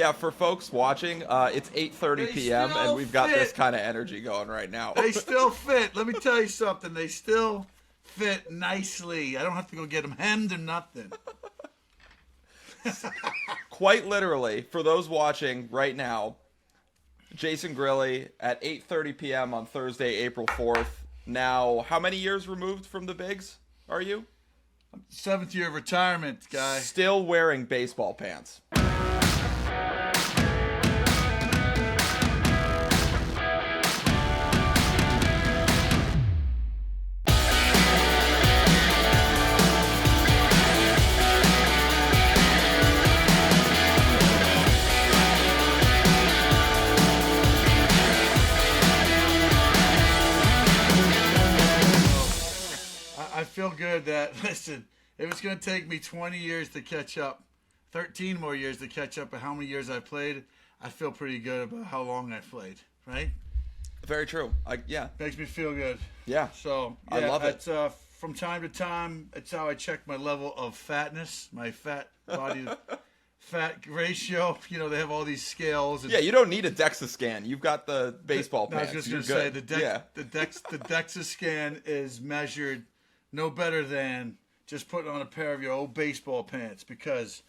yeah, for folks watching, it's 8:30 p.m. and we've got this kind of energy going right now. They still fit. Let me tell you something. They still fit nicely. I don't have to go get them hemmed or nothing. Quite literally, for those watching right now, Jason Grilli at 8:30 p.m. on Thursday, April 4th. Now, how many years removed from the bigs are you? 7th year of retirement, guy. Still wearing baseball pants. I feel good that, listen, if it's going to take me 20 years to catch up, 13 more years to catch up at how many years I played, I feel pretty good about how long I played, right? Very true. Yeah. Makes me feel good. Yeah. So, yeah, I love it. From time to time, it's how I check my level of fatness, my fat body fat ratio. You know, they have all these scales. And, yeah, you don't need a DEXA scan. You've got the baseball pants. I was just going to say, the DEXA scan is measured no better than just putting on a pair of your old baseball pants because,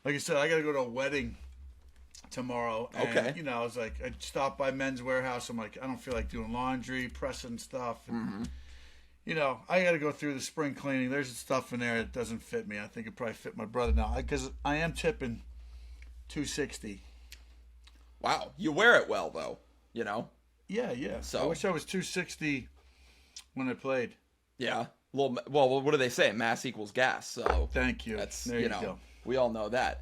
like I said, I got to go to a wedding tomorrow. And, okay. You know, I was like, I stopped by Men's Warehouse. I'm like, I don't feel like doing laundry, pressing stuff. And, you know, I got to go through the spring cleaning. There's stuff in there that doesn't fit me. I think it probably fit my brother now because I am tipping $260. Wow. You wear it well, though, you know? Yeah. So I wish I was $260 when I played. Yeah. Well, what do they say? Mass equals gas. So thank you. That's there you go. Know, we all know that.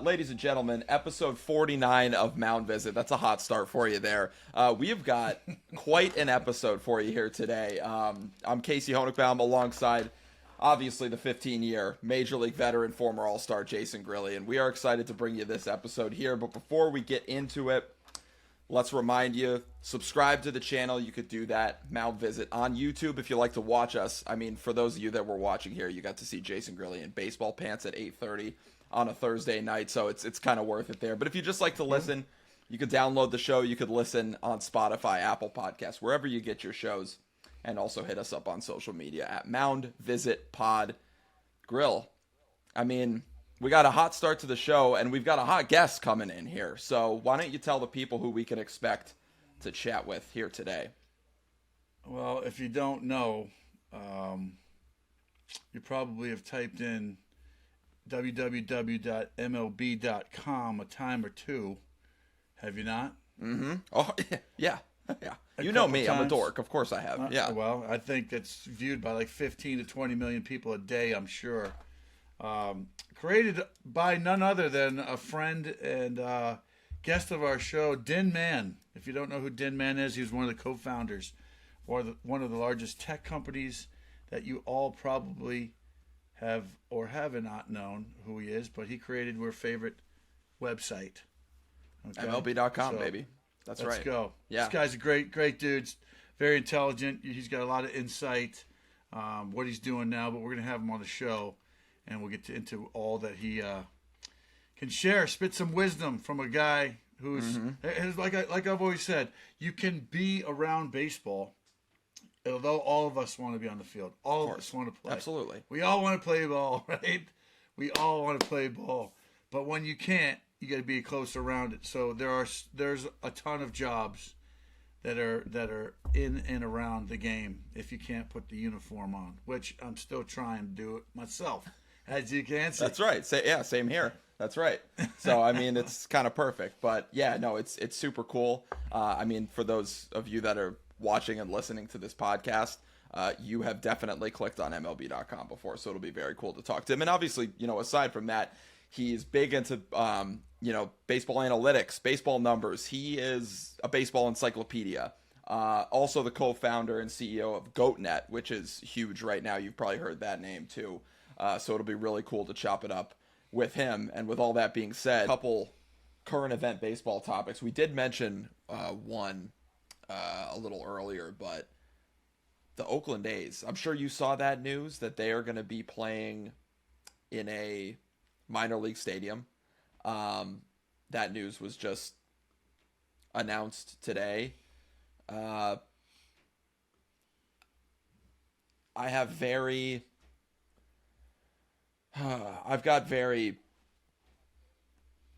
Ladies and gentlemen, episode 49 of Mound Visit. That's a hot start for you there. We have got quite an episode for you here today. I'm Casey Honigbaum alongside, obviously, the 15-year Major League veteran, former All-Star Jason Grilli, and we are excited to bring you this episode here. But before we get into it, let's remind you, subscribe to the channel. You could do that, Mound Visit, on YouTube if you like to watch us. I mean, for those of you that were watching here, you got to see Jason Grilli in baseball pants at 8:30 on a Thursday night, so it's kind of worth it there. But if you just like to listen, you could download the show. You could listen on Spotify, Apple Podcasts, wherever you get your shows, and also hit us up on social media at Mound Visit Pod Grill. I mean, we got a hot start to the show, and we've got a hot guest coming in here. So why don't you tell the people who we can expect to chat with here today? Well, if you don't know, you probably have typed in www.mlb.com a time or two. Have you not? Mm-hmm. Oh, yeah. You know me. I'm a dork. Of course I have. Yeah. Well, I think it's viewed by like 15 to 20 million people a day, I'm sure. Created by none other than a friend and guest of our show, Dinn Mann. If you don't know who Dinn Mann is, he's one of the co-founders or one of the largest tech companies that you all probably have or have not known who he is, but he created your favorite website. Okay? MLB.com, baby. That's right. Let's go. Yeah. This guy's a great dude. Very intelligent. He's got a lot of insight, what he's doing now, but we're going to have him on the show. And we'll get into all that he can share, spit some wisdom from a guy who's, like I've always said, you can be around baseball, although all of us want to be on the field. All of us want to play. Absolutely. We all want to play ball, right? We all want to play ball. But when you can't, you got to be close around it. So there's a ton of jobs that are in and around the game if you can't put the uniform on, which I'm still trying to do it myself. As you can see. That's right. Same here. That's right. So, I mean, it's kind of perfect. But, yeah, no, it's super cool. I mean, for those of you that are watching and listening to this podcast, you have definitely clicked on MLB.com before, so it'll be very cool to talk to him. And obviously, you know, aside from that, he's big into, you know, baseball analytics, baseball numbers. He is a baseball encyclopedia. Also the co-founder and CEO of GoatNet, which is huge right now. You've probably heard that name, too. So it'll be really cool to chop it up with him. And with all that being said, a couple current event baseball topics. We did mention one a little earlier, but the Oakland A's. I'm sure you saw that news that they are going to be playing in a minor league stadium. that news was just announced today. I have very, I've got very,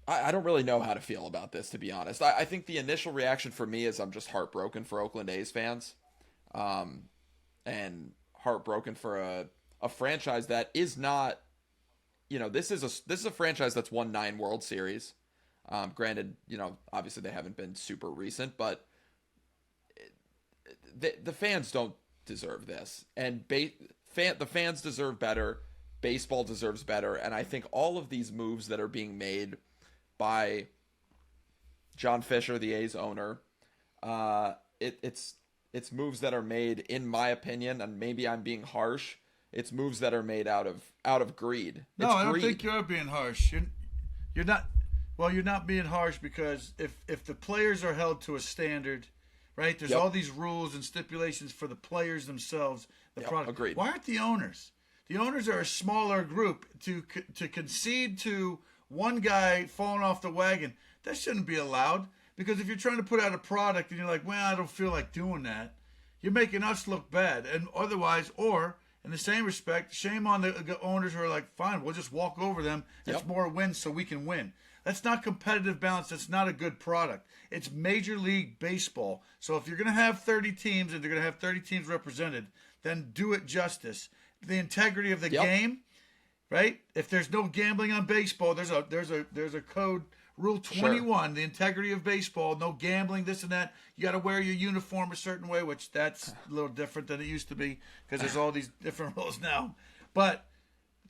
I don't really know how to feel about this, to be honest. I think the initial reaction for me is I'm just heartbroken for Oakland A's fans, and heartbroken for a franchise that is not, this is a franchise that's won 9 World Series. Granted, obviously they haven't been super recent, but the fans don't deserve this, and the fans deserve better. Baseball deserves better, and I think all of these moves that are being made by John Fisher, the A's owner, it's moves that are made, in my opinion, and maybe I'm being harsh. It's moves that are made out of greed. No, it's I don't greed. think you're being harsh. You're not. Well, you're not being harsh because if the players are held to a standard, right? There's all these rules and stipulations for the players themselves. The product. Agreed. Why aren't the owners? The owners are a smaller group to concede to one guy falling off the wagon. That shouldn't be allowed, because if you're trying to put out a product and you're like, well, I don't feel like doing that, you're making us look bad. And otherwise, or in the same respect, shame on the owners who are like, fine, we'll just walk over them. It's more wins so we can win. That's not competitive balance. That's not a good product. It's Major League Baseball. So if you're going to have 30 teams and they're going to have 30 teams represented, then do it justice. The integrity of the game, right? If there's no gambling on baseball, there's a code, Rule 21, sure. The integrity of baseball, no gambling, this and that. You got to wear your uniform a certain way, which that's a little different than it used to be because there's all these different rules now. But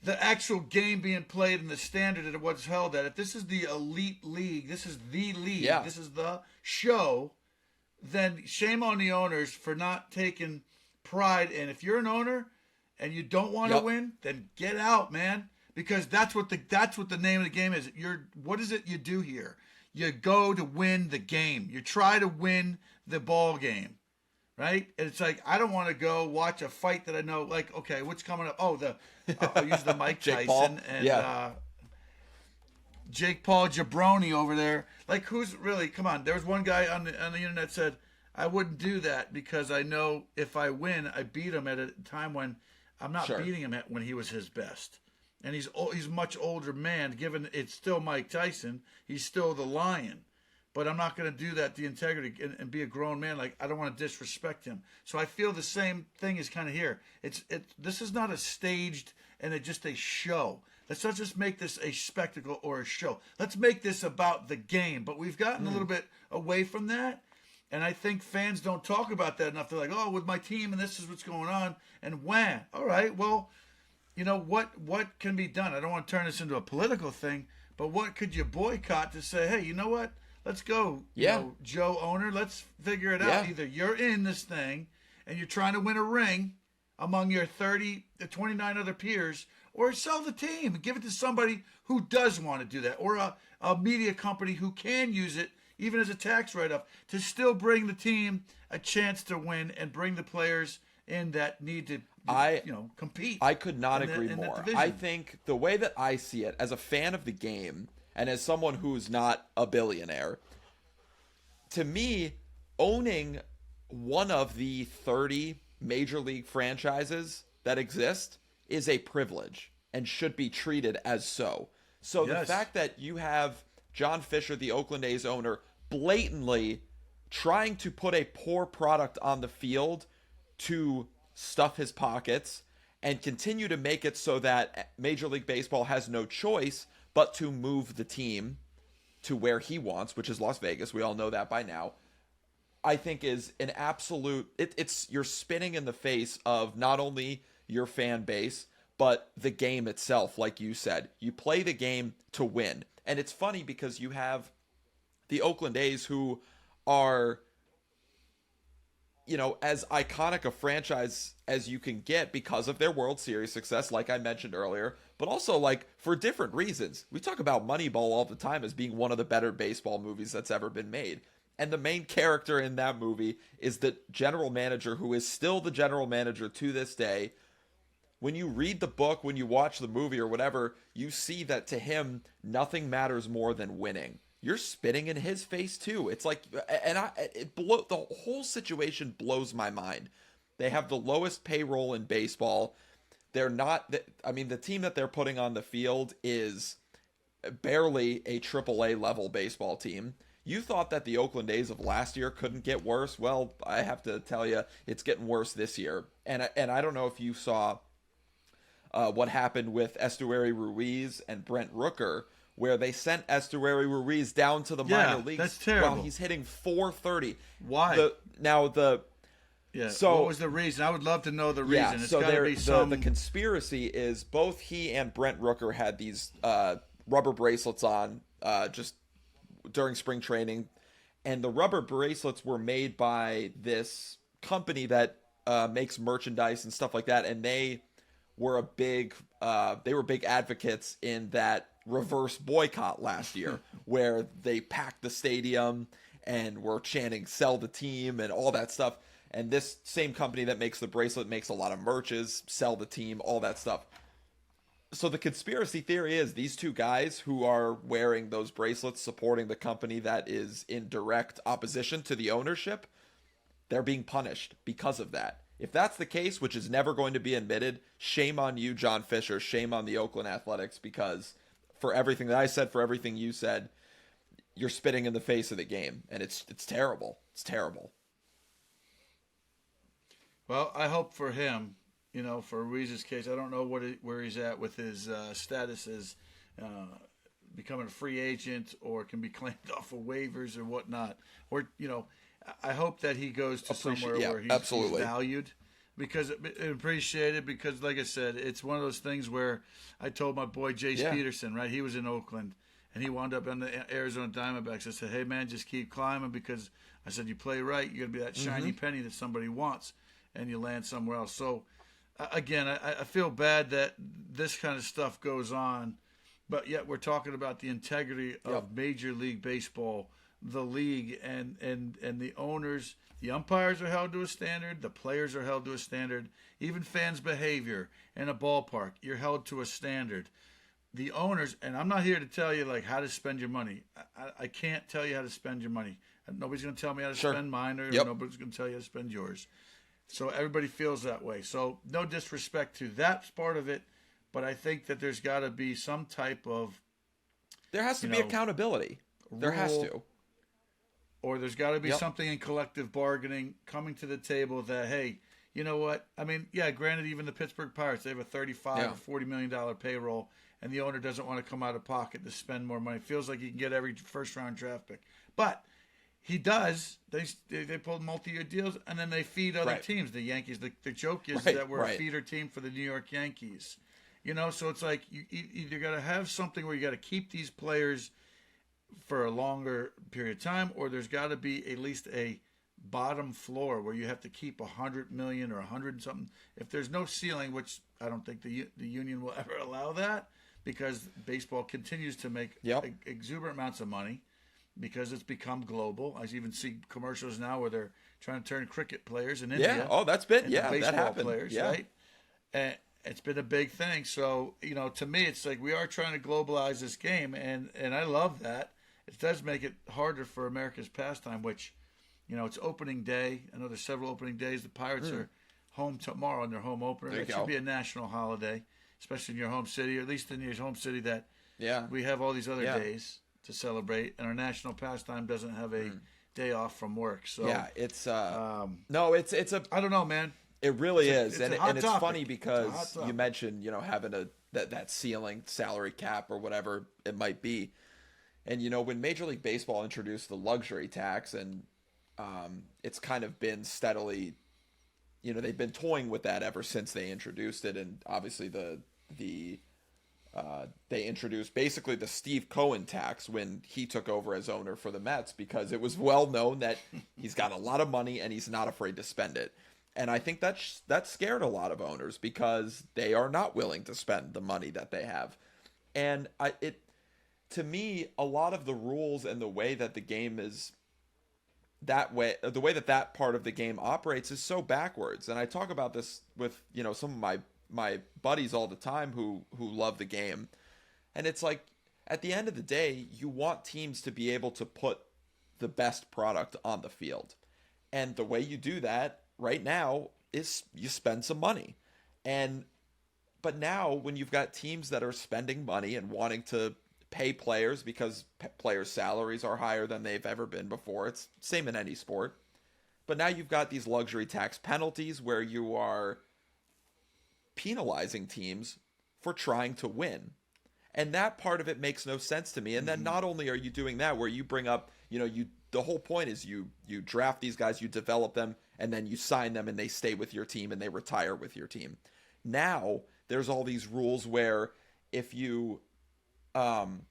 the actual game being played and the standard of what's held at, if this is the elite league, this is the league, this is the show, then shame on the owners for not taking pride in. If you're an owner and you don't want to win, then get out, man. Because that's what the name of the game is. What is it you do here? You go to win the game. You try to win the ball game, right? And it's like, I don't want to go watch a fight that I know. Like, okay, what's coming up? Oh, I'll use the Mike Jake Tyson Paul. and Jake Paul Jabroni over there. Like, who's really? Come on. There was one guy on the internet said, I wouldn't do that because I know if I win, I beat him at a time when I'm not beating him when he was his best. And he's a much older man, given it's still Mike Tyson. He's still the Lion. But I'm not going to do that, the integrity, and be a grown man. Like, I don't want to disrespect him. So I feel the same thing is kind of here. This is not a staged and just a show. Let's not just make this a spectacle or a show. Let's make this about the game. But we've gotten a little bit away from that. And I think fans don't talk about that enough. They're like, oh, with my team, and this is what's going on. And wham. All right, well, you know, what can be done? I don't want to turn this into a political thing, but what could you boycott to say, hey, you know what? Let's go, you know, Joe owner. Let's figure it out. Either you're in this thing and you're trying to win a ring among your 29 other peers, or sell the team and give it to somebody who does want to do that, or a media company who can use it, even as a tax write-off, to still bring the team a chance to win and bring the players in that need to compete. I could not agree more. I think the way that I see it, as a fan of the game and as someone who's not a billionaire, to me, owning one of the 30 major league franchises that exist is a privilege and should be treated as so. So the fact that you have John Fisher, the Oakland A's owner, blatantly trying to put a poor product on the field to stuff his pockets and continue to make it so that Major League Baseball has no choice but to move the team to where he wants, which is Las Vegas. We all know that by now. I think is an absolute, you're spinning in the face of not only your fan base, but the game itself. Like you said, you play the game to win. And it's funny because you have the Oakland A's, who are, you know, as iconic a franchise as you can get because of their World Series success, like I mentioned earlier, but also like for different reasons. We talk about Moneyball all the time as being one of the better baseball movies that's ever been made. And the main character in that movie is the general manager, who is still the general manager to this day. When you read the book, when you watch the movie or whatever, you see that to him, nothing matters more than winning. you're spitting in his face too. It's like, and the whole situation blows my mind. They have the lowest payroll in baseball. They're not, I mean, the team that they're putting on the field is barely a AAA level baseball team. You thought that the Oakland A's of last year couldn't get worse. Well, I have to tell you, it's getting worse this year. And I don't know if you saw what happened with Estuary Ruiz and Brent Rooker, where they sent Estuary Ruiz down to the minor leagues. That's terrible. While he's hitting 430. Why? So what was the reason? I would love to know the reason. Yeah, it's so got to be some. The conspiracy is both he and Brent Rooker had these rubber bracelets on just during spring training, and the rubber bracelets were made by this company that makes merchandise and stuff like that, and they were big advocates in that reverse boycott last year where they packed the stadium and were chanting "sell the team" and all that stuff. And this same company that makes the bracelet makes a lot of merches, sell the team, all that stuff. So the conspiracy theory is these two guys who are wearing those bracelets supporting the company that is in direct opposition to the ownership, they're being punished because of that. If that's the case, which is never going to be admitted, shame on you, John Fisher, shame on the Oakland Athletics, because for everything that I said, for everything you said, you're spitting in the face of the game, and it's terrible. It's terrible. Well, I hope for him, for Ruiz's case, I don't know where he's at with his status as becoming a free agent or can be claimed off of waivers or whatnot. Or, I hope that he goes to somewhere where he's valued because appreciated because, like I said, it's one of those things where I told my boy Jace Peterson, right? He was in Oakland, and he wound up on the Arizona Diamondbacks. I said, hey, man, just keep climbing because I said, you play right, you're going to be that shiny penny that somebody wants, and you land somewhere else. So, again, I feel bad that this kind of stuff goes on, but yet we're talking about the integrity of Major League Baseball, the league, and the owners. The umpires are held to a standard. The players are held to a standard. Even fans' behavior in a ballpark, you're held to a standard. The owners, and I'm not here to tell you like how to spend your money. I can't tell you how to spend your money. Nobody's going to tell me how to spend mine, or nobody's going to tell you how to spend yours. So everybody feels that way. So no disrespect to that part of it, but I think that there's got to be some type of there has to be accountability. There has to. Or there's got to be something in collective bargaining coming to the table that, hey, you know what? I mean, yeah, granted, even the Pittsburgh Pirates, they have a $35 or $40 million payroll, and the owner doesn't want to come out of pocket to spend more money. It feels like he can get every first-round draft pick. But he does. They pull multi-year deals, and then they feed other teams. The Yankees, the joke is that we're a feeder team for the New York Yankees. So it's like you either got to have something where you got to keep these players for a longer period of time, or there's got to be at least a bottom floor where you have to keep 100 million or 100 and something. If there's no ceiling, which I don't think the union will ever allow that, because baseball continues to make exuberant amounts of money because it's become global. I even see commercials now where they're trying to turn cricket players in India. That's been baseball that happened. Players, right? And it's been a big thing. So to me, it's like we are trying to globalize this game, and I love that. It does make it harder for America's pastime, which, it's opening day. I know there's several opening days. The Pirates are home tomorrow on their home opener. It should be a national holiday, especially in your home city, or at least in your home city that we have all these other days to celebrate, and our national pastime doesn't have a day off from work. So it's no, it's a I don't know, man. It really is, and it's funny because you mentioned having that ceiling salary cap or whatever it might be. And, when Major League Baseball introduced the luxury tax, and it's kind of been steadily, they've been toying with that ever since they introduced it. And obviously they introduced basically the Steve Cohen tax when he took over as owner for the Mets, because it was well known that he's got a lot of money and he's not afraid to spend it. And I think that scared a lot of owners because they are not willing to spend the money that they have. And to me, a lot of the rules and the way that the game is the way that part of the game operates is so backwards. And I talk about this with, some of my buddies all the time who love the game. And it's like, at the end of the day, you want teams to be able to put the best product on the field. And the way you do that right now is you spend some money. But now when you've got teams that are spending money and wanting to pay players because players' salaries are higher than they've ever been before, it's same in any sport. But now you've got these luxury tax penalties where you are penalizing teams for trying to win. And that part of it makes no sense to me. And then not only are you doing that, where you bring up, the whole point is you draft these guys, you develop them, and then you sign them and they stay with your team and they retire with your team. Now there's all these rules where if you I'm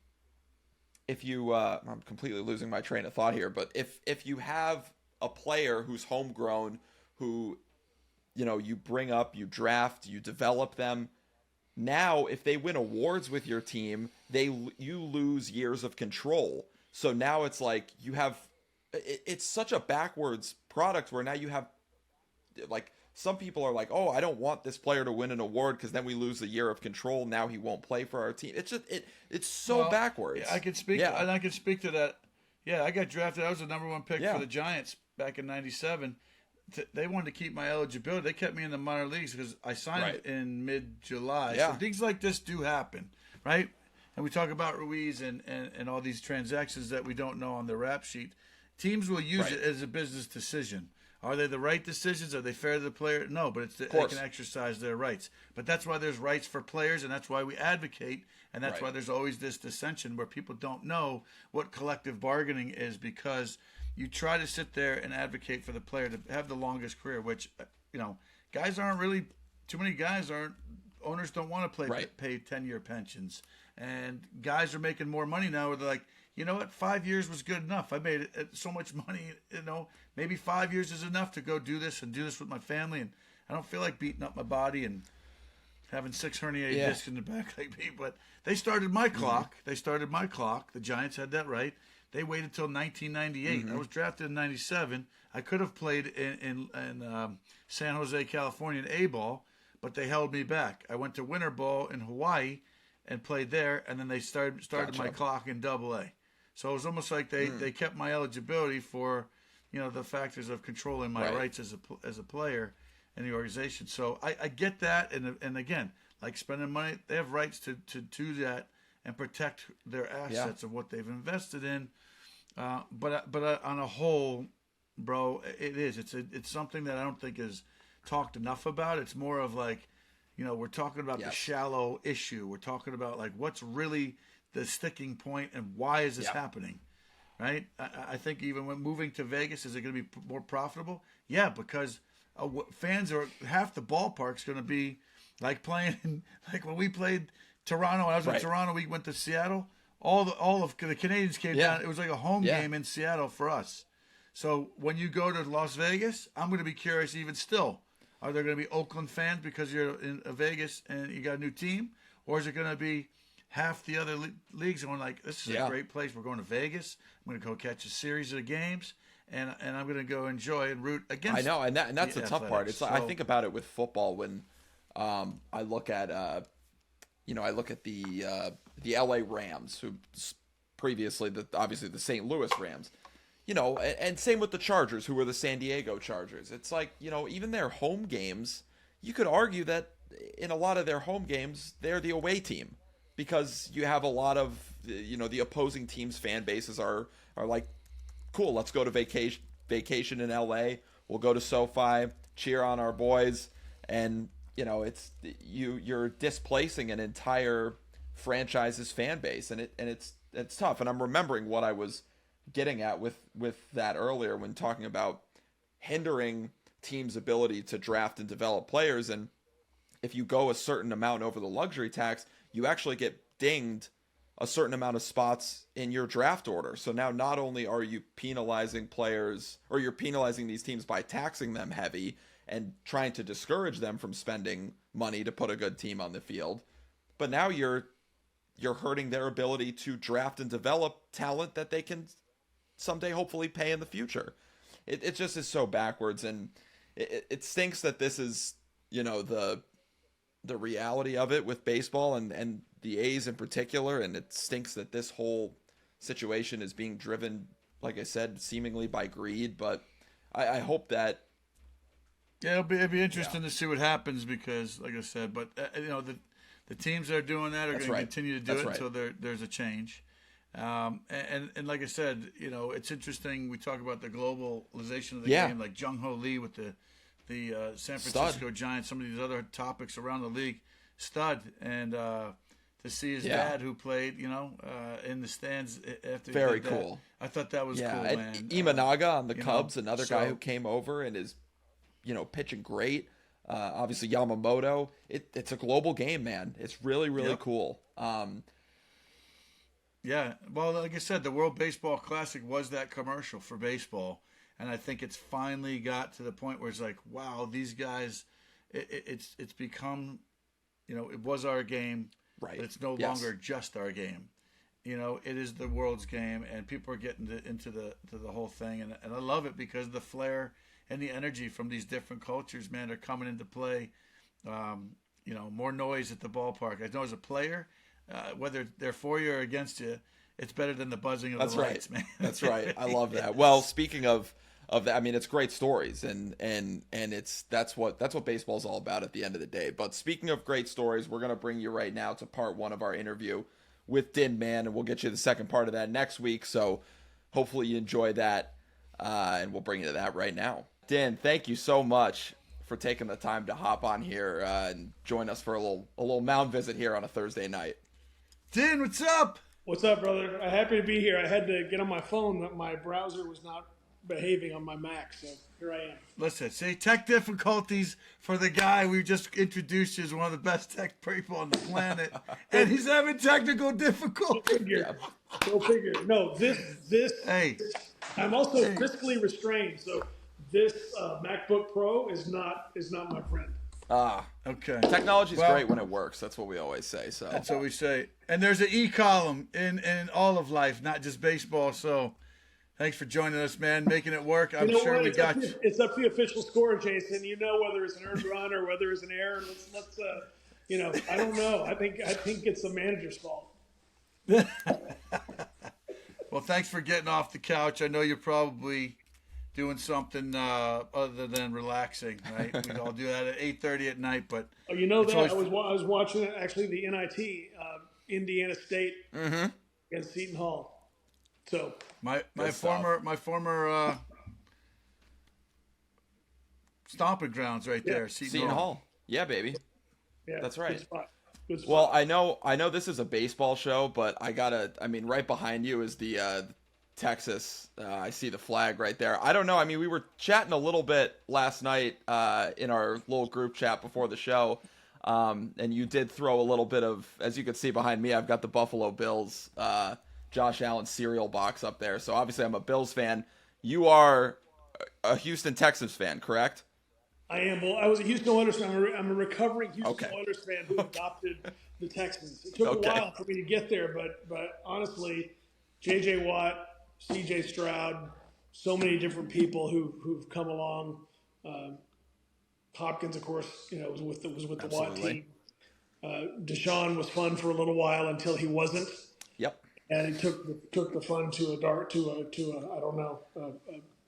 completely losing my train of thought here, but if you have a player who's homegrown, who you bring up, you draft, you develop them. Now, if they win awards with your team, you lose years of control. So now it's like it's such a backwards product where now you have, like, some people are like, oh, I don't want this player to win an award because then we lose a year of control. Now he won't play for our team. It's just it's so backwards. Yeah, I can speak. Yeah. And I can speak to that. Yeah, I got drafted. I was the #1 pick for the Giants back in '97. They wanted to keep my eligibility. They kept me in the minor leagues because I signed in mid-July. Yeah. So things like this do happen, right? And we talk about Ruiz and all these transactions that we don't know on the rap sheet. Teams will use it as a business decision. Are they the right decisions? Are they fair to the player? No, but they can exercise their rights. But that's why there's rights for players, and that's why we advocate, and that's why there's always this dissension where people don't know what collective bargaining is, because you try to sit there and advocate for the player to have the longest career, which, guys aren't really – too many guys aren't – owners don't want to pay 10-year pensions. And guys are making more money now where they're like, you know what, 5 years was good enough. I made so much money, maybe 5 years is enough to go do this with my family. And I don't feel like beating up my body and having 6 herniated discs in the back like me. But they started my clock. The Giants had that right. They waited till 1998. I was drafted in '97. I could have played in San Jose, California in A-ball, but they held me back. I went to winter ball in Hawaii and played there, and then they started my clock in Double-A. So it was almost like they kept my eligibility for, the factors of controlling my rights as a player in the organization. So I get that, and again, like spending money, they have rights to do that and protect their assets of what they've invested in. But on a whole, bro, it's something that I don't think is talked enough about. It's more of like, we're talking about the shallow issue. We're talking about like what's really the sticking point and why is this happening, right? I think even when moving to Vegas, is it going to be more profitable? Yeah, because fans are half the ballpark's going to be like playing like when we played Toronto. When I was in Toronto, we went to Seattle. All of the Canadians came down. It was like a home game in Seattle for us. So when you go to Las Vegas, I'm going to be curious even still. Are there going to be Oakland fans because you're in Vegas and you got a new team? Or is it going to be half the other leagues going like, this is a great place. We're going to Vegas. I'm going to go catch a series of games, and I'm going to go enjoy and root against. I know, and that's the tough part. It's I think about it with football when I look at the LA Rams, who previously obviously the St. Louis Rams. And same with the Chargers, who were the San Diego Chargers. It's like, even their home games, you could argue that in a lot of their home games, they're the away team because you have a lot of, the opposing team's fan bases are like, cool, let's go to vacation in LA. We'll go to SoFi, cheer on our boys. And, you're displacing an entire franchise's fan base. And it's tough. And I'm remembering what I was getting at with that earlier when talking about hindering teams' ability to draft and develop players. And if you go a certain amount over the luxury tax, you actually get dinged a certain amount of spots in your draft order. So now not only are you penalizing players, or you're penalizing these teams by taxing them heavy and trying to discourage them from spending money to put a good team on the field, but now you're hurting their ability to draft and develop talent that they can someday hopefully pay in the future. It just is so backwards, and it stinks that this is the reality of it with baseball, and the A's in particular, and it stinks that this whole situation is being driven, like I said, seemingly by greed. But I hope that. Yeah, it'll be interesting to see what happens because, like I said, but the teams that are doing that are going to continue to do it until there's a change. And like I said, it's interesting. We talk about the globalization of the game, like Jung Ho Lee with the San Francisco Giants, some of these other topics around the league, stud, and to see his dad who played, in the stands after very cool. I thought that was cool, man. Imanaga on the Cubs, another guy who came over and is, pitching great. Obviously Yamamoto. It's a global game, man. It's really, really cool. Yeah, well, like I said, the World Baseball Classic was that commercial for baseball, and I think it's finally got to the point where it's like, wow, these guys, it's become, it was our game, right? But it's no longer just our game. It is the world's game, and people are getting into the whole thing, and I love it because the flair and the energy from these different cultures, man, are coming into play. More noise at the ballpark. I know as a player, whether they're for you or against you, it's better than the buzzing of the lights, man. That's right. I love that. Well, speaking of that, I mean, it's great stories, and that's what baseball's all about at the end of the day. But speaking of great stories, we're gonna bring you right now to part 1 of our interview with Dinn, Mann, and we'll get you the second part of that next week. So hopefully you enjoy that, and we'll bring you to that right now. Dinn, thank you so much for taking the time to hop on here and join us for a little Mound visit here on a Thursday night. Dinn, what's up? What's up, brother? I'm happy to be here. I had to get on my phone, but my browser was not behaving on my Mac, so here I am. Listen, see, tech difficulties for the guy we just introduced you as one of the best tech people on the planet, and he's having technical difficulties. Go figure. No, this. Hey, I'm also fiscally restrained, so this MacBook Pro is not my friend. Okay. Technology's great when it works. That's what we always say. So that's what we say. And there's an e-column in all of life, not just baseball. So thanks for joining us, man, making it work. I'm sure we got you. It's up to the official score, Jason. Whether it's an earned run or whether it's an error. Let's I don't know. I think it's the manager's fault. Well, thanks for getting off the couch. I know you're probably doing something other than relaxing, right? We all do that at 8:30 at night, but I was watching it, actually, the NIT, Indiana State against Seton Hall. So my former stomping grounds right there, Seton Hall. Yeah, baby. Yeah, that's right. Good spot. Well, I know this is a baseball show, but right behind you is the Texas. I see the flag right there. I don't know. I mean, we were chatting a little bit last night in our little group chat before the show, and you did throw a little bit of, as you can see behind me, I've got the Buffalo Bills Josh Allen cereal box up there. So obviously I'm a Bills fan. You are a Houston Texans fan, correct? I am. Well, I was a Houston Oilers fan. I'm a recovering Houston Oilers fan who adopted the Texans. It took a while for me to get there, but honestly, J.J. Watt, C.J. Stroud, so many different people who've come along. Hopkins, of course, was with the Watt team. Deshaun was fun for a little while until he wasn't. Yep. And he took the fun to a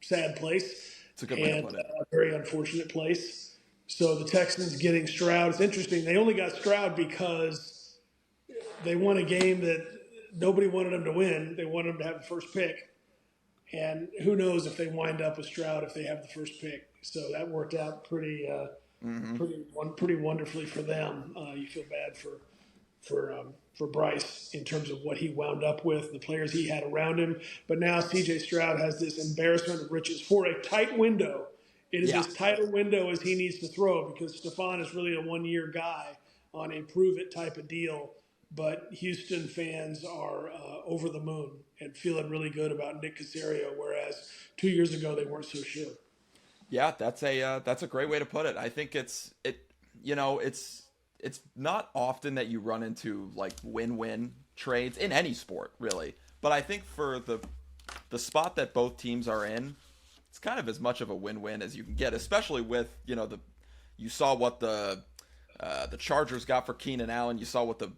sad place. It's a good way to put it. A very unfortunate place. So the Texans getting Stroud. It's interesting. They only got Stroud because they won a game that nobody wanted them to win. They wanted them to have the first pick. And who knows if they wind up with Stroud if they have the first pick. So that worked out pretty wonderfully for them. You feel bad for Bryce in terms of what he wound up with, the players he had around him. But now C.J. Stroud has this embarrassment of riches for a tight window. It is as tight a window as he needs to throw because Stephon is really a one-year guy on a prove-it type of deal. But Houston fans are over the moon and feeling really good about Nick Caserio, whereas 2 years ago they weren't so sure. Yeah, that's a great way to put it. I think it's not often that you run into like win-win trades in any sport, really. But I think for the spot that both teams are in, it's kind of as much of a win-win as you can get, especially with, you saw what the Chargers got for Keenan Allen. You saw what the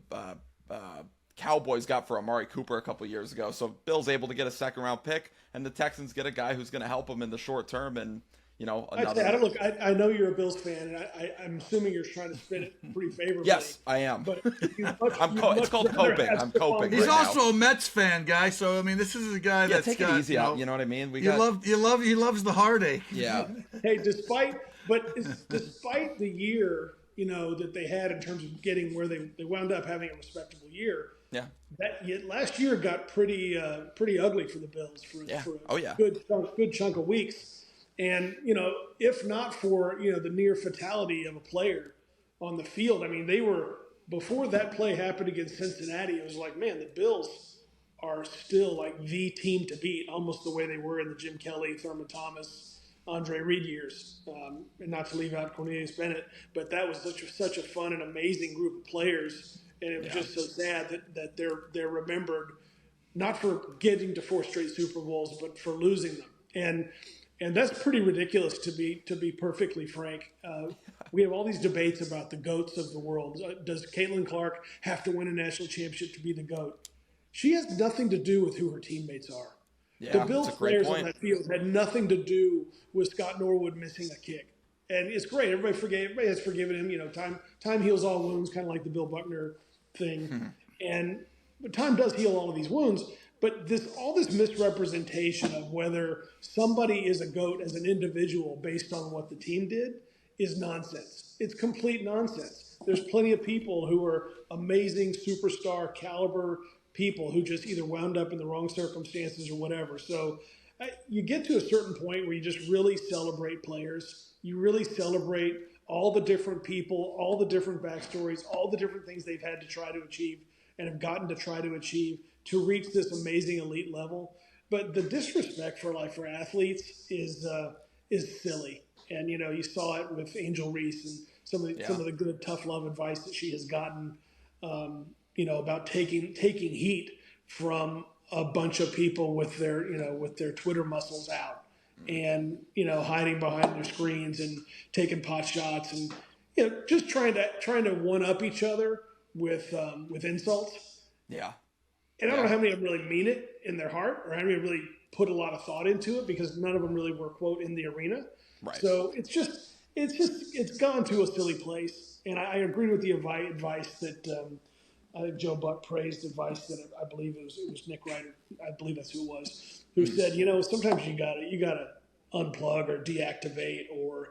Cowboys got for Amari Cooper a couple years ago. So Bills able to get a second round pick, and the Texans get a guy who's going to help them in the short term. And another. I know you're a Bills fan, and I'm assuming you're trying to spin it pretty favorably. Yes, I am. But it's called coping. I'm coping. He's right also now. a Mets fan, guy. So I mean, this is a guy that's take got, it easy out. You know what I mean? He loves the heartache. Yeah. Hey, despite the year that they had in terms of getting where they wound up having a respectable year. Yeah. Last year got pretty ugly for the Bills for a good chunk of weeks. And, if not for, the near fatality of a player on the field, I mean, before that play happened against Cincinnati, it was like, man, the Bills are still like the team to beat, almost the way they were in the Jim Kelly, Thurman Thomas, Andre Reed years. And not to leave out Cornelius Bennett, but that was such a fun and amazing group of players. And it was just so sad that they're remembered not for getting to 4 straight Super Bowls, but for losing them. And that's pretty ridiculous to be perfectly frank. We have all these debates about the GOATs of the world. Does Caitlin Clark have to win a national championship to be the GOAT? She has nothing to do with who her teammates are. Yeah, the Bills players on that field had nothing to do with Scott Norwood missing a kick. And it's great. Everybody has forgiven him. Time heals all wounds, kind of like the Bill Buckner thing. But time does heal all of these wounds. But all this misrepresentation of whether somebody is a GOAT as an individual based on what the team did is nonsense. It's complete nonsense. There's plenty of people who are amazing superstar caliber people who just either wound up in the wrong circumstances or whatever. So you get to a certain point where you just really celebrate players. You really celebrate all the different people, all the different backstories, all the different things they've had to try to achieve and have gotten to try to achieve to reach this amazing elite level. But the disrespect for athletes is silly. And, you saw it with Angel Reese and some of the good tough love advice that she has gotten, about taking heat from a bunch of people with their Twitter muscles out and, hiding behind their screens and taking pot shots and, just trying to one up each other with insults. Yeah. And I don't know how many of them really mean it in their heart or how many really put a lot of thought into it because none of them really were, quote, in the arena. Right. So it's gone to a silly place. And I agree with the advice that I think Joe Buck praised advice that I believe it was Nick Ryder. I believe that's who it was, who said, sometimes you gotta unplug or deactivate or,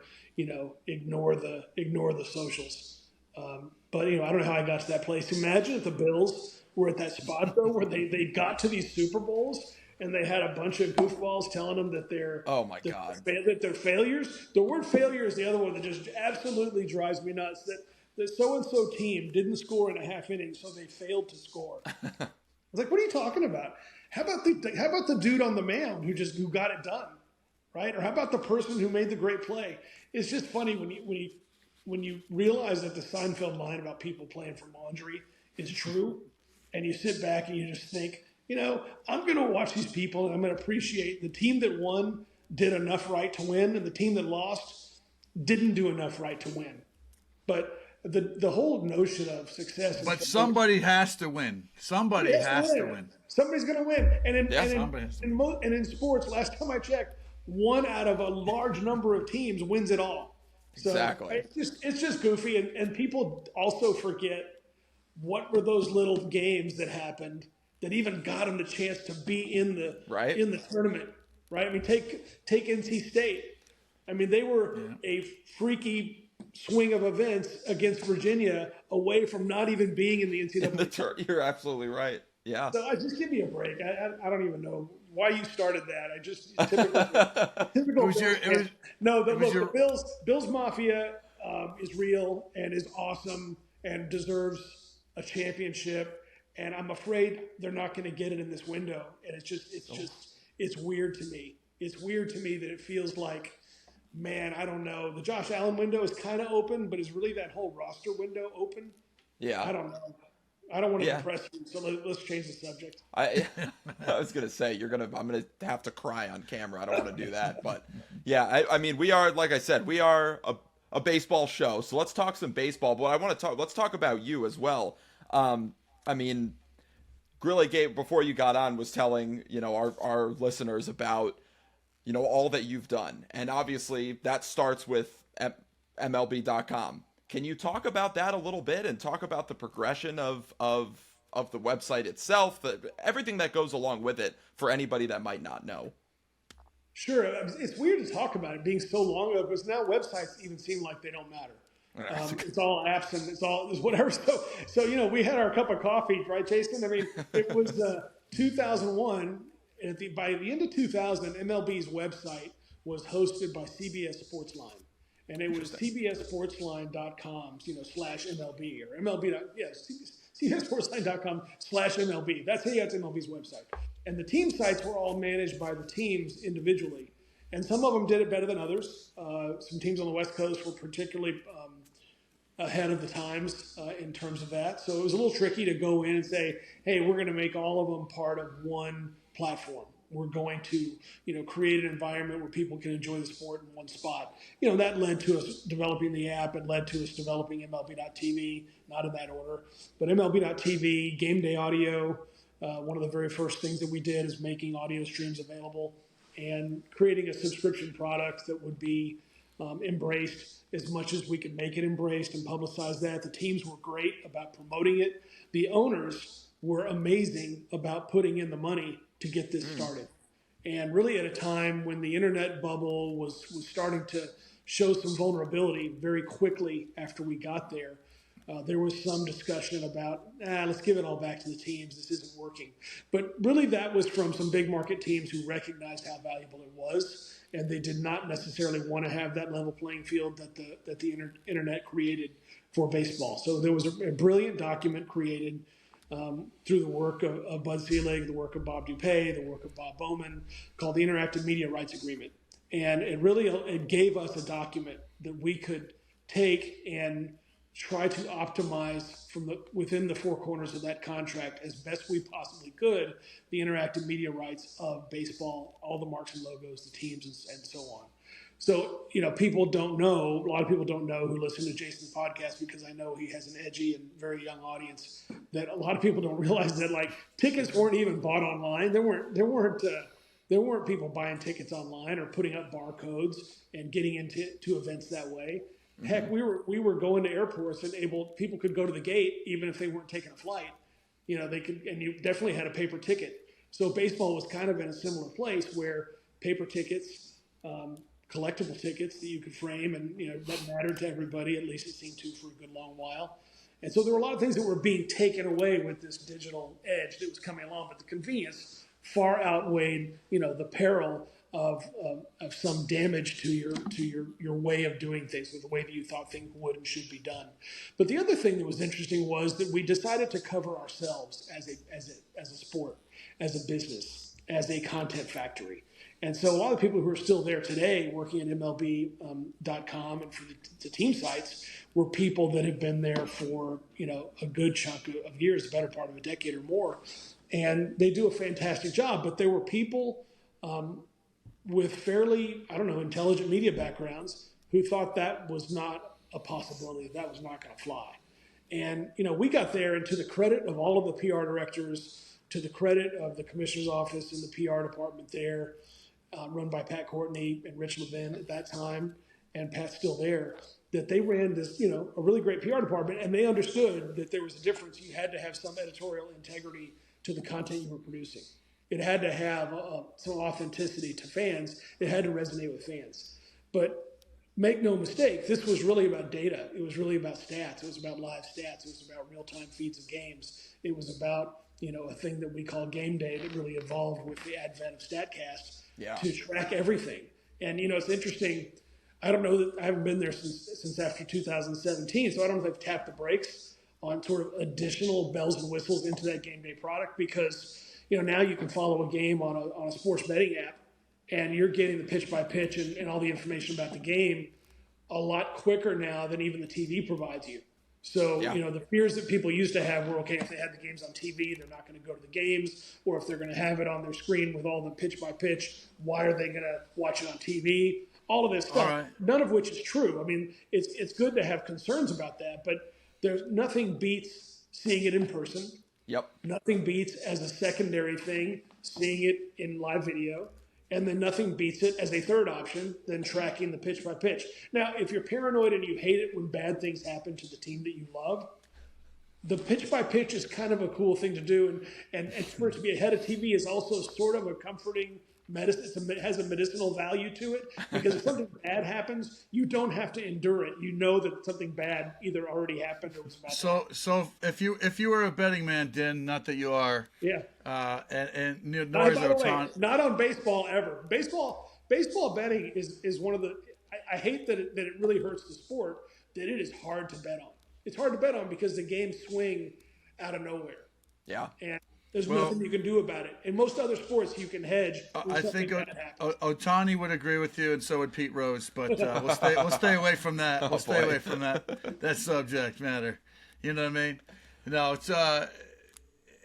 ignore the socials. But I don't know how I got to that place. Imagine if the Bills were at that spot though, where they got to these Super Bowls and they had a bunch of goofballs telling them that they're that they're failures. The word failure is the other one that just absolutely drives me nuts. That so and so team didn't score in a half inning, so they failed to score. I was like, what are you talking about? How about the dude on the mound who got it done, right? Or how about the person who made the great play? It's just funny when you realize that the Seinfeld line about people playing for laundry is true. And you sit back and you just think, I'm going to watch these people and I'm going to appreciate the team that won did enough right to win and the team that lost didn't do enough right to win. But the whole notion of success. But somebody has to win. Somebody has to win. Somebody's going to win. And in sports, last time I checked, 1 out of a large number of teams wins it all. So exactly. It's just goofy. And people also forget what were those little games that happened that even got them the chance to be in the tournament, right? I mean, take NC State. I mean, they were a freaky swing of events against Virginia away from not even being in the NCAA. You're absolutely right. Yeah. So just give me a break. I don't even know why you started that. I just typical. The Bills Mafia is real and is awesome and deserves a championship, and I'm afraid they're not going to get it in this window. And it's weird to me. It's weird to me that it feels like, man, I don't know. The Josh Allen window is kind of open, but is really that whole roster window open? Yeah. I don't know. I don't want to impress you, so let's change the subject. I was going to say, I'm going to have to cry on camera. I don't want to do that. But yeah, I mean, we are, like I said, we are a baseball show. So let's talk some baseball. But let's talk about you as well. I mean, Grilli gave before you got on was telling our listeners about all that you've done, and obviously that starts with MLB.com. Can you talk about that a little bit and talk about the progression of the website itself, everything that goes along with it for anybody that might not know? Sure. It's weird to talk about it being so long ago because now websites even seem like they don't matter. It's all apps and it's whatever. So we had our cup of coffee, right, Jason? I mean, it was 2001. And by the end of 2000, MLB's website was hosted by CBS Sportsline. And it was cbssportsline.com, /MLB or MLB. cbssportsline.com/MLB. That's how you got to MLB's website. And the team sites were all managed by the teams individually. And some of them did it better than others. Some teams on the West Coast were particularly ahead of the times in terms of that. So it was a little tricky to go in and say, hey, we're going to make all of them part of one platform. We're going to, create an environment where people can enjoy the sport in one spot. That led to us developing the app. It led to us developing MLB.TV, not in that order, but MLB.TV, Game Day Audio. One of the very first things that we did is making audio streams available and creating a subscription product that would be embraced as much as we could make it embraced and publicize that. The teams were great about promoting it. The owners were amazing about putting in the money to get this started. And really at a time when the internet bubble was starting to show some vulnerability very quickly after we got there, there was some discussion about, let's give it all back to the teams. This isn't working. But really that was from some big market teams who recognized how valuable it was. And they did not necessarily want to have that level playing field that the internet created for baseball. So there was a brilliant document created through the work of Bud Selig, the work of Bob Dupay, the work of Bob Bowman, called the Interactive Media Rights Agreement. And it gave us a document that we could take and try to optimize within the four corners of that contract as best we possibly could, the interactive media rights of baseball, all the marks and logos, the teams, and so on. So, people don't know, a lot of people don't know who listen to Jason's podcast, because I know he has an edgy and very young audience, that a lot of people don't realize that tickets weren't even bought online. There weren't people buying tickets online or putting up barcodes and getting into events that way. Heck, we were going to airports and people could go to the gate even if they weren't taking a flight. They could, and you definitely had a paper ticket. So baseball was kind of in a similar place where paper tickets, collectible tickets that you could frame, and that mattered to everybody. At least it seemed to for a good long while. And so there were a lot of things that were being taken away with this digital edge that was coming along, but the convenience far outweighed the peril of some damage to your way of doing things, with the way that you thought things would and should be done. But the other thing that was interesting was that we decided to cover ourselves as a sport, as a business, as a content factory. And so a lot of people who are still there today working at MLB.com and for the team sites were people that have been there for a good chunk of years, the better part of a decade or more. And they do a fantastic job. But there were people with fairly, intelligent media backgrounds who thought that was not a possibility, that was not going to fly. And, we got there, and to the credit of all of the PR directors, to the credit of the commissioner's office and the PR department there, run by Pat Courtney and Rich Levin at that time, and Pat's still there, that they ran this, a really great PR department, and they understood that there was a difference. You had to have some editorial integrity to the content you were producing. It had to have some authenticity to fans. It had to resonate with fans. But make no mistake, this was really about data. It was really about stats. It was about live stats. It was about real-time feeds of games. It was about, a thing that we call Game Day that really evolved with the advent of StatCast to track everything. And, it's interesting. I don't know that I haven't been there since after 2017, so I don't know if they've tapped the brakes on sort of additional bells and whistles into that Game Day product, because now you can follow a game on a sports betting app, and you're getting the pitch by pitch and all the information about the game a lot quicker now than even the TV provides you. So, the fears that people used to have were, okay, if they had the games on TV, they're not going to go to the games, or if they're going to have it on their screen with all the pitch by pitch, why are they going to watch it on TV? All of this stuff, none of which is true. I mean, it's good to have concerns about that, but there's nothing beats seeing it in person, Yep. Nothing beats as a secondary thing seeing it in live video, and then nothing beats it as a third option than tracking the pitch by pitch. Now, if you're paranoid and you hate it when bad things happen to the team that you love, the pitch by pitch is kind of a cool thing to do, and for it to be ahead of TV is also sort of a comforting medicine. It has a medicinal value to it because if something bad happens, you don't have to endure it. You know that something bad either already happened or was about to happen. So if you were a betting man, Dinn, not that you are, Yeah. and nor By is the way, Ohtani. not on baseball ever. Baseball betting is one of the. I hate that it really hurts the sport. That it is hard to bet on. It's hard to bet on because the games swing out of nowhere, Yeah. and there's nothing you can do about it. In most other sports, you can hedge. When I something think bad happens. Ohtani would agree with you, and so would Pete Rose. But we'll stay away from that. We'll stay away from that subject matter. You know what I mean? No,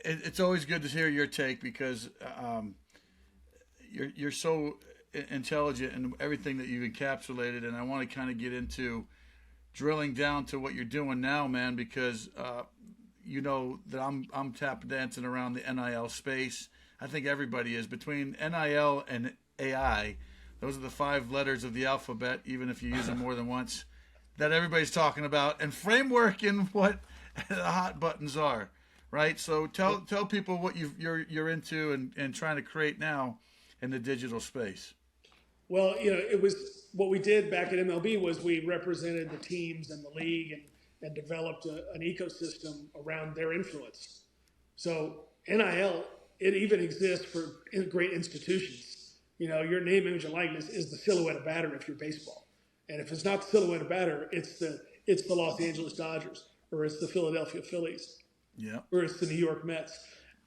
it's always good to hear your take because you're so intelligent in everything that you've encapsulated, and I want to kind of get into drilling down to what you're doing now, man, because you know that I'm tap dancing around the NIL space. I think everybody is. Between NIL and AI, those are the 5 letters of the alphabet, even if you use them more than once, that everybody's talking about, and framework in what the hot buttons are, right? So tell people what you're into and trying to create now in the digital space. Well, it was what we did back at MLB was we represented the teams and the league and developed an ecosystem around their influence. So NIL, it even exists for great institutions. Your name, image, and likeness is the silhouette of batter if you're baseball, and if it's not the silhouette of batter, it's the Los Angeles Dodgers, or it's the Philadelphia Phillies, Yeah. or it's the New York Mets,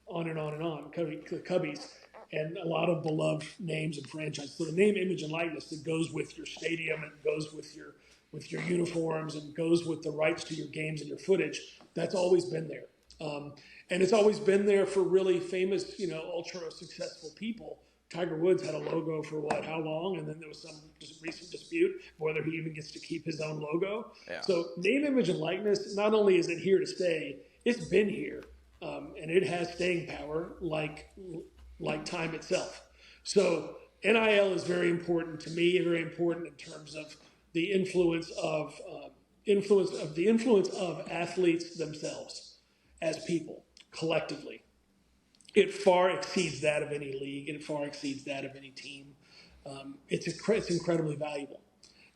on and on and on, the Cubbies, and a lot of beloved names and franchises. So the name, image, and likeness that goes with your stadium and goes with your uniforms and goes with the rights to your games and your footage, that's always been there. And it's always been there for really famous, ultra successful people. Tiger Woods had a logo for how long? And then there was some recent dispute whether he even gets to keep his own logo. Yeah. So name, image, and likeness, not only is it here to stay, it's been here. And it has staying power like time itself. So NIL is very important to me, very important in terms of the influence of athletes themselves as people collectively. It far exceeds that of any league. It far exceeds that of any team. It's incredibly valuable.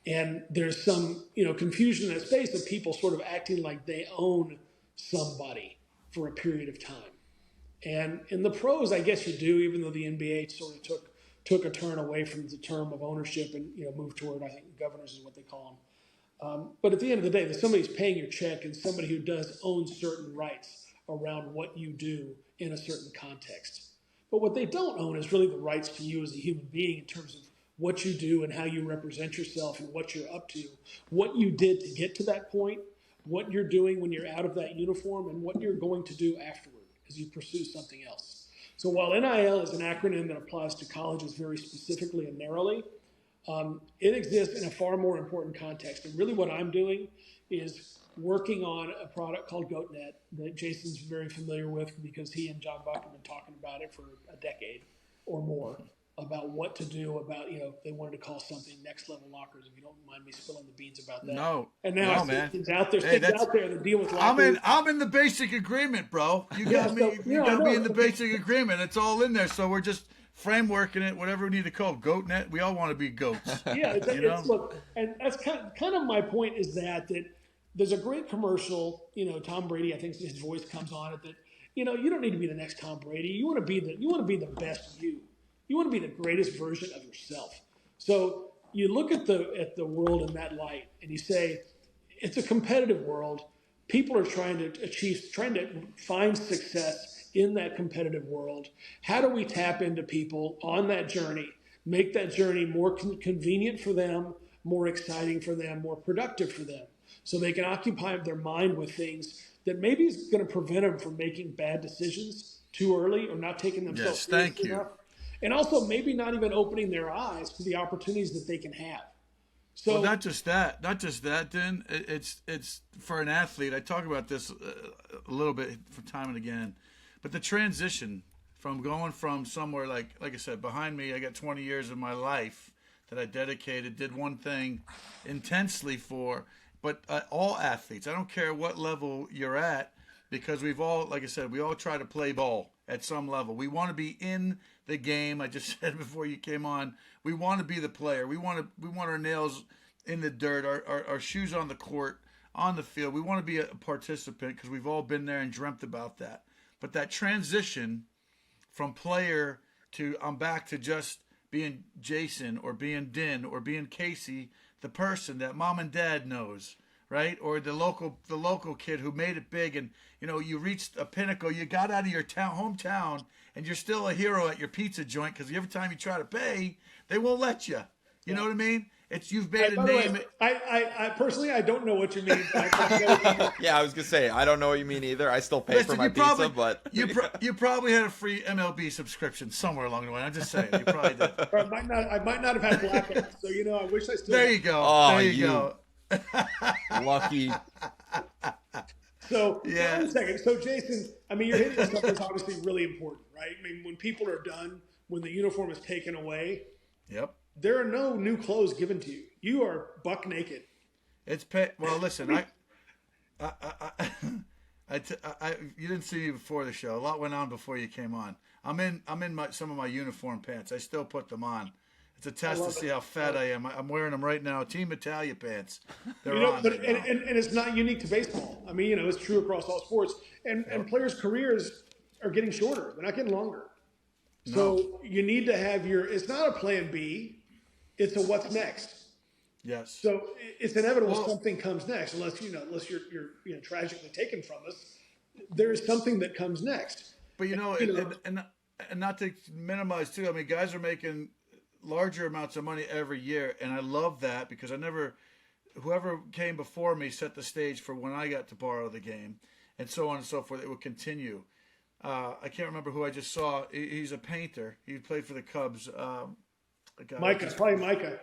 And there's some confusion in that space of people sort of acting like they own somebody for a period of time. And in the pros, I guess you do, even though the NBA sort of took a turn away from the term of ownership and moved toward, I think, governors is what they call them. But at the end of the day, there's somebody's paying your check and somebody who does own certain rights around what you do in a certain context. But what they don't own is really the rights to you as a human being in terms of what you do and how you represent yourself and what you're up to, what you did to get to that point, what you're doing when you're out of that uniform, and what you're going to do afterward as you pursue something else. So while NIL is an acronym that applies to colleges very specifically and narrowly, it exists in a far more important context. And really what I'm doing is working on a product called GoatNet that Jason's very familiar with because he and John Buck have been talking about it for a decade or more, about what to do about, they wanted to call something next level lockers, if you don't mind me spilling the beans about that. No. And now man. things out there, that deal with lockers. I'm in the basic agreement, bro. You got me in the basic agreement. It's all in there. So we're just frameworking it, whatever we need to call GoatNet. We all want to be goats. Yeah, look, and that's kind of my point is that there's a great commercial, Tom Brady, I think his voice comes on it that, you don't need to be the next Tom Brady. You want to be the best you. You want to be the greatest version of yourself. So you look at the world in that light and you say, it's a competitive world. People are trying to find success in that competitive world. How do we tap into people on that journey, make that journey more convenient for them, more exciting for them, more productive for them, so they can occupy their mind with things that maybe is going to prevent them from making bad decisions too early or not taking themselves seriously enough. And also maybe not even opening their eyes to the opportunities that they can have. So well, not just that, Dinn. It's for an athlete. I talk about this a little bit from time and again, but the transition from going from somewhere like I said, behind me, I got 20 years of my life that I dedicated, did one thing intensely for. But all athletes, I don't care what level you're at, because we've all, like I said, we all try to play ball at some level. We want to be in the game. I just said before you came on, we want to be the player. We want our nails in the dirt, our shoes on the court, on the field. We want to be a participant, because we've all been there and dreamt about that. But that transition from player to I'm back to just being Jason or being Dinn or being Casey, the person that mom and dad knows, right? Or the local kid who made it big, and you reached a pinnacle. You got out of your hometown, and you're still a hero at your pizza joint, because every time you try to pay, they won't let you. You know what I mean? You've made a name. I personally, I don't know what you mean. Yeah, I was gonna say I don't know what you mean either. I still pay for my pizza, but you probably had a free MLB subscription somewhere along the way. I'm just saying, you probably did. Or I might not have had blackouts. So I wish I still. There you go. Oh, there you go. Lucky. So yeah. Wait a second. So Jason, I mean, you're hitting something that's obviously really important, right? I mean, when people are done, when the uniform is taken away, yep. There are no new clothes given to you. You are buck naked. Well, listen, you didn't see me before the show. A lot went on before you came on. I'm in some of my uniform pants. I still put them on. It's a test to see how fat I am. I'm wearing them right now. Team Italia pants. They're on. But, and it's not unique to baseball. I mean, it's true across all sports. And players' careers are getting shorter. They're not getting longer. No. So you need to have it's not a plan B. It's a what's next. Yes. So it's inevitable something comes next, unless you're tragically taken from us. There is something that comes next. But and not to minimize too. I mean, guys are making larger amounts of money every year, and I love that, because whoever came before me set the stage for when I got to borrow the game, and so on and so forth. It will continue. I can't remember who I just saw. He's a painter. He played for the Cubs. Probably Micah.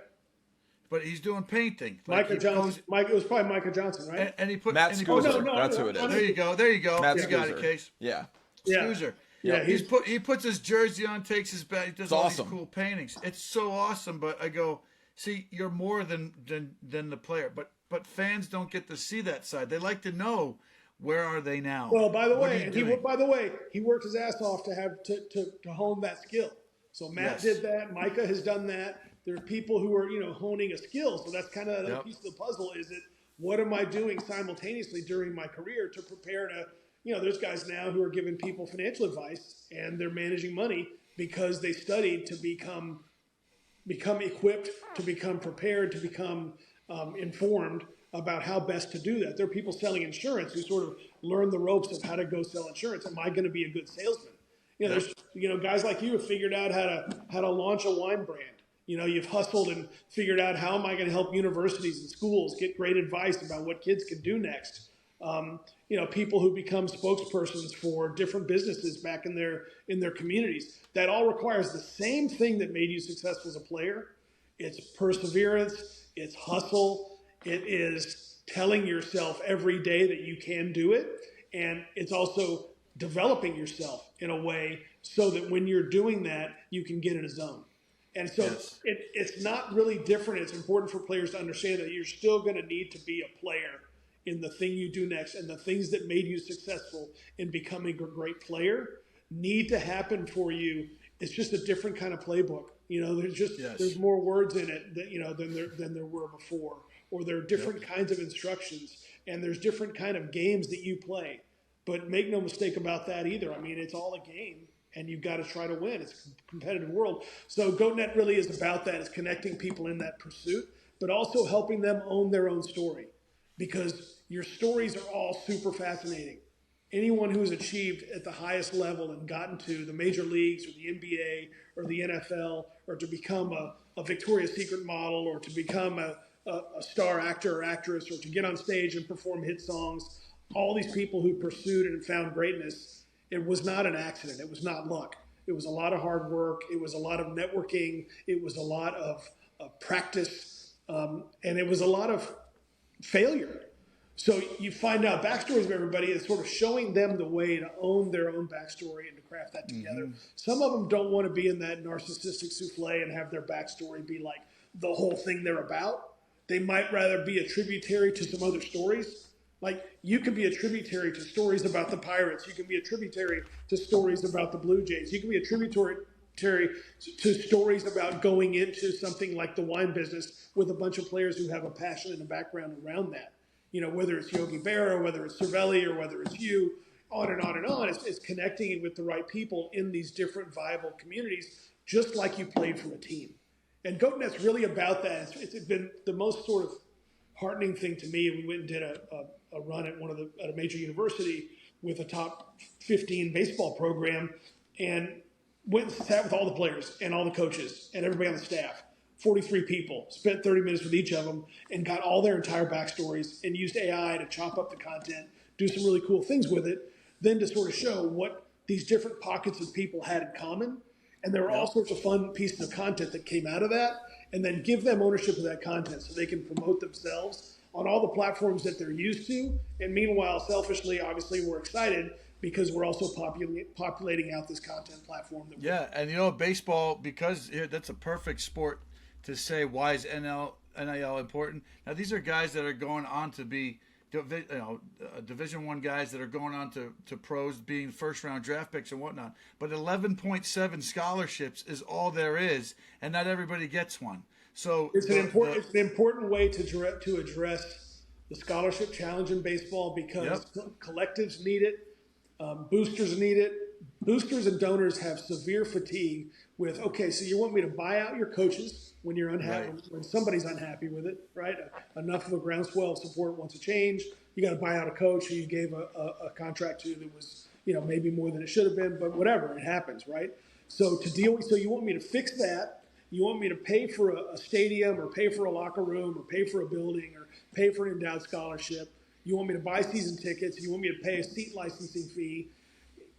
But he's doing painting. Micah Johnson. It was probably Micah Johnson, right? And he put Matt Scuser. That's who it is. There you go. Matt You got it, Scuser. Case. Yeah. Scuser. Yeah. He puts his jersey on, takes his bat. He does all awesome. these cool paintings. It's so awesome. But I go, see, you're more than the player. But fans don't get to see that side. They like to know, where are they now? Well, by the way, he worked his ass off to have to hone that skill. So Matt did that. Micah has done that. There are people who are honing a skill. So that's kind of another piece of the puzzle. Is it what am I doing simultaneously during my career to prepare to there's guys now who are giving people financial advice, and they're managing money because they studied to become equipped, to become prepared, to become informed about how best to do that. There are people selling insurance who sort of learn the ropes of how to go sell insurance. Am I going to be a good salesman? There's guys like you have figured out how to launch a wine brand. You've hustled and figured out how am I going to help universities and schools get great advice about what kids can do next. People who become spokespersons for different businesses back in their communities. That all requires the same thing that made you successful as a player. It's perseverance. It's hustle. It is telling yourself every day that you can do it. And it's also developing yourself in a way so that when you're doing that, you can get in a zone. And so it's not really different. It's important for players to understand that you're still going to need to be a player in the thing you do next, and the things that made you successful in becoming a great player need to happen for you. It's just a different kind of playbook. There's more words in it that, than there were before, or there are different kinds of instructions, and there's different kind of games that you play. But make no mistake about that either. I mean, it's all a game, and you've got to try to win. It's a competitive world. So GoatNet really is about that. It's connecting people in that pursuit, but also helping them own their own story, because your stories are all super fascinating. Anyone who's achieved at the highest level and gotten to the major leagues or the NBA or the NFL, or to become a Victoria's Secret model, or to become a star actor or actress, or to get on stage and perform hit songs, all these people who pursued and found greatness, it was not an accident. It was not luck. It was a lot of hard work. It was a lot of networking. It was a lot of practice. And it was a lot of failure. So you find out backstories of everybody and sort of showing them the way to own their own backstory and to craft that together. Some of them don't want to be in that narcissistic souffle and have their backstory be like the whole thing they're about. They might rather be a tributary to some other stories. Like you can be a tributary to stories about the Pirates. You can be a tributary to stories about the Blue Jays. You can be a tributary to stories about going into something like the wine business with a bunch of players who have a passion and a background around that. You know, whether it's Yogi Berra, whether it's Cervelli, or whether it's you, on and on and on. It's connecting it with the right people in these different viable communities, just like you played for a team. And GoatNet's really about that. It's been the most sort of heartening thing to me. We went and did a run at at a major university with a top 15 baseball program, and went and sat with all the players and all the coaches and everybody on the staff. 43 people, spent 30 minutes with each of them and got all their entire backstories and used AI to chop up the content, do some really cool things with it, then to sort of show what these different pockets of people had in common. And there were all sorts of fun pieces of content that came out of that, and then give them ownership of that content so they can promote themselves on all the platforms that they're used to. And meanwhile, selfishly, obviously, we're excited because we're also populating out this content platform. And you know, baseball, because that's a perfect sport to say, why is NIL important? Now, these are guys that are going on to be, Division I guys that are going on to pros, being first-round draft picks and whatnot. But 11.7 scholarships is all there is, and not everybody gets one. So it's an important way to address the scholarship challenge in baseball because collectives need it, boosters need it. Boosters and donors have severe fatigue with, okay, so you want me to buy out your coaches when you're unhappy, when somebody's unhappy with it, right? Enough of a groundswell of support wants to change. You got to buy out a coach who you gave a contract to that was, maybe more than it should have been, but whatever, it happens, right? So you want me to fix that. You want me to pay for a stadium or pay for a locker room or pay for a building or pay for an endowed scholarship. You want me to buy season tickets. You want me to pay a seat licensing fee.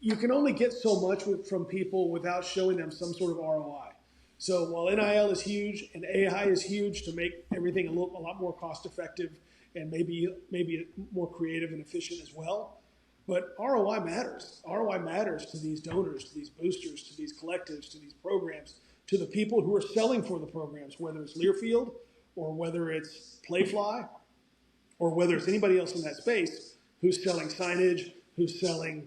You can only get so much from people without showing them some sort of ROI. So while NIL is huge and AI is huge to make everything a lot more cost effective and maybe more creative and efficient as well, but ROI matters. ROI matters to these donors, to these boosters, to these collectives, to these programs, to the people who are selling for the programs, whether it's Learfield or whether it's Playfly or whether it's anybody else in that space who's selling signage, who's selling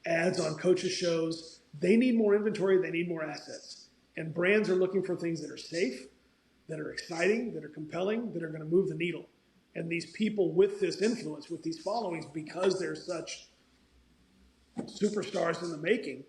ads on coaches' shows. They need more inventory. They need more assets. And brands are looking for things that are safe, that are exciting, that are compelling, that are going to move the needle. And these people with this influence, with these followings, because they're such superstars in the making,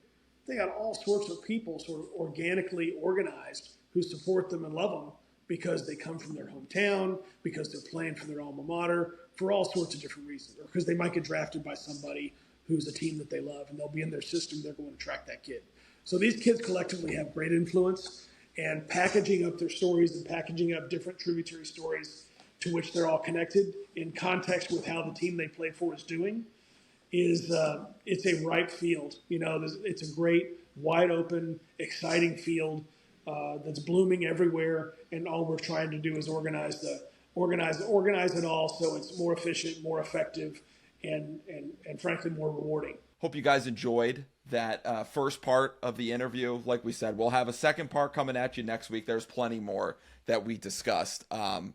they got all sorts of people sort of organically organized who support them and love them because they come from their hometown, because they're playing for their alma mater, for all sorts of different reasons, or because they might get drafted by somebody who's a team that they love, and they'll be in their system, they're going to track that kid. So these kids collectively have great influence, and packaging up their stories and packaging up different tributary stories to which they're all connected in context with how the team they play for is doing is it's a ripe field. It's a great, wide open, exciting field that's blooming everywhere, and all we're trying to do is organize it all so it's more efficient, more effective, and frankly more rewarding. Hope you guys enjoyed that first part of the interview. Like we said, we'll have a second part coming at you next week. There's plenty more that we discussed, and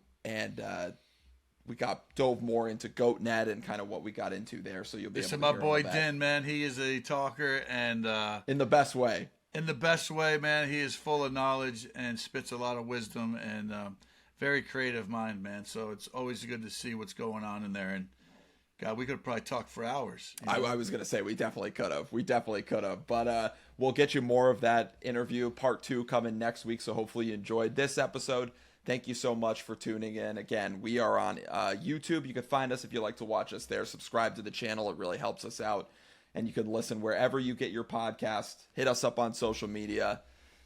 we dove more into GoatNet and kind of what we got into there. So you'll be able to my hear boy that. Dinn, man, he is a talker and in the best way. In the best way, man. He is full of knowledge and spits a lot of wisdom and very creative mind, man. So it's always good to see what's going on in there. And God, we could probably talk for hours. I was going to say we definitely could have. But we'll get you more of that interview. Part 2 coming next week. So hopefully you enjoyed this episode. Thank you so much for tuning in. Again, we are on YouTube. You can find us if you like to watch us there. Subscribe to the channel. It really helps us out. And you can listen wherever you get your podcast. Hit us up on social media.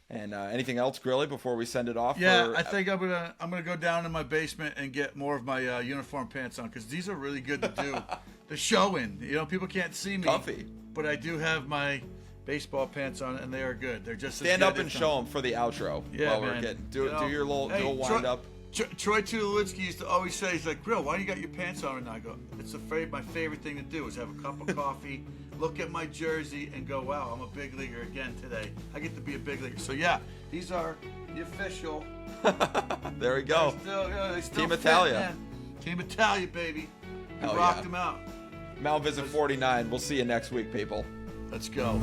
And anything else, Grilli, before we send it off? Yeah, I think I'm gonna go down in my basement and get more of my uniform pants on because these are really good to do. They're showing. People can't see me. Comfy. But I do have my baseball pants on, and they are good. They're just Stand as up good and as show them for the outro. Yeah, while man. we're getting do You know, your little wind up. Troy Tulowitzki used to always say, he's like, Grill, why do you got your pants on? And I go, it's my favorite thing to do is have a cup of coffee, look at my jersey, and go, wow, I'm a big leaguer again today. I get to be a big leaguer. So, yeah, these are the official. There we go. They still Team fit, Italia. man. Team Italia, baby. We Hell rocked yeah. them out. Mound Visit 49. We'll see you next week, people. Let's go.